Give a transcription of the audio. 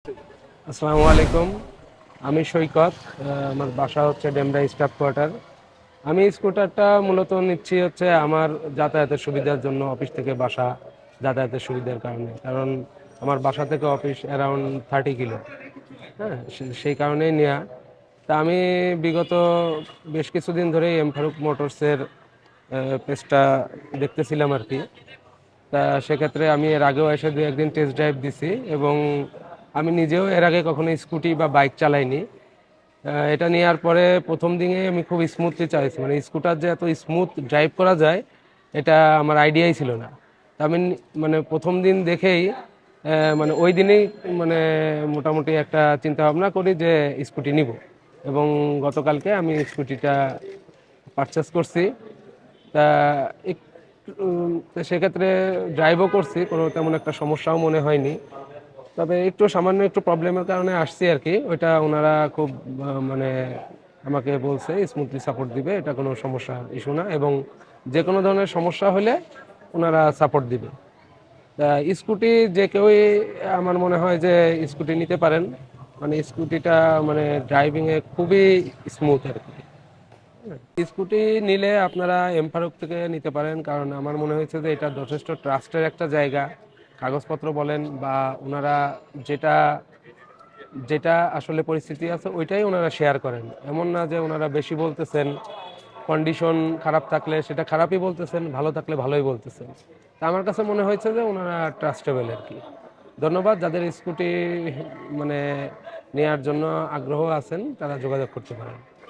আসসালামু আলাইকুম। আমি সৈকত। আমার বাসা হচ্ছে ডেমরা স্টাফ কোয়ার্টার। আমি স্কুটারটা মূলত নিচ্ছি হচ্ছে আমার যাতায়াতের সুবিধার জন্য, অফিস থেকে বাসা যাতায়াতের সুবিধার কারণে। কারণ আমার বাসা থেকে অফিস অ্যারাউন্ড 30 কিলো। হ্যাঁ, সেই কারণেই নেওয়া। তা আমি বিগত বেশ কিছুদিন ধরেই এম ফারুক মোটরসের পেজটা দেখতেছিলাম আর কি। তা সেক্ষেত্রে আমি এর আগেও এসে দু একদিন টেস্ট ড্রাইভ দিছি এবং আমি নিজেও এর আগে কখনো স্কুটি বা বাইক চালাইনি। এটা নেওয়ার পরে প্রথম দিনে আমি খুব স্মুথলি চালাইছি, মানে স্কুটার যে এত স্মুথ ড্রাইভ করা যায় এটা আমার আইডিয়াই ছিল না। তা আমি মানে প্রথম দিন দেখেই মানে ওই দিনেই মানে মোটামুটি একটা চিন্তা ভাবনা করি যে স্কুটি নিব, এবং গতকালকে আমি স্কুটিটা পারচেস করছি। তা তো সেক্ষেত্রে ড্রাইভও করছি, কোনো তেমন একটা সমস্যাও মনে হয়নি। তবে একটু সামান্য একটু প্রবলেমের কারণে আসছি আর কি, ওইটা ওনারা খুব মানে আমাকে বলছে স্মুথলি সাপোর্ট দিবে, এটা কোনো সমস্যা ইস্যু না, এবং যে কোনো ধরনের সমস্যা হলে ওনারা সাপোর্ট দিবে। তা স্কুটি যে কেউই আমার মনে হয় যে স্কুটি নিতে পারেন, মানে স্কুটিটা মানে ড্রাইভিংয়ে খুবই স্মুথ আর কি। স্কুটি নিলে আপনারা এম ফারুক থেকে নিতে পারেন, কারণ আমার মনে হয়েছে যে এটা যথেষ্ট ট্রাস্টের একটা জায়গা। কাগজপত্র বলেন বা ওনারা যেটা যেটা আসলে পরিস্থিতি আছে ওইটাই ওনারা শেয়ার করেন। এমন না যে ওনারা বেশি বলতেছেন, কন্ডিশন খারাপ থাকলে সেটা খারাপই বলতেছেন, ভালো থাকলে ভালোই বলতেছেন। তা আমার কাছে মনে হয়েছে যে ওনারা ট্রাস্টেবল আর কি। ধন্যবাদ। যাদের স্কুটি মানে নেয়ার জন্য আগ্রহ আছেন তারা যোগাযোগ করতে পারেন।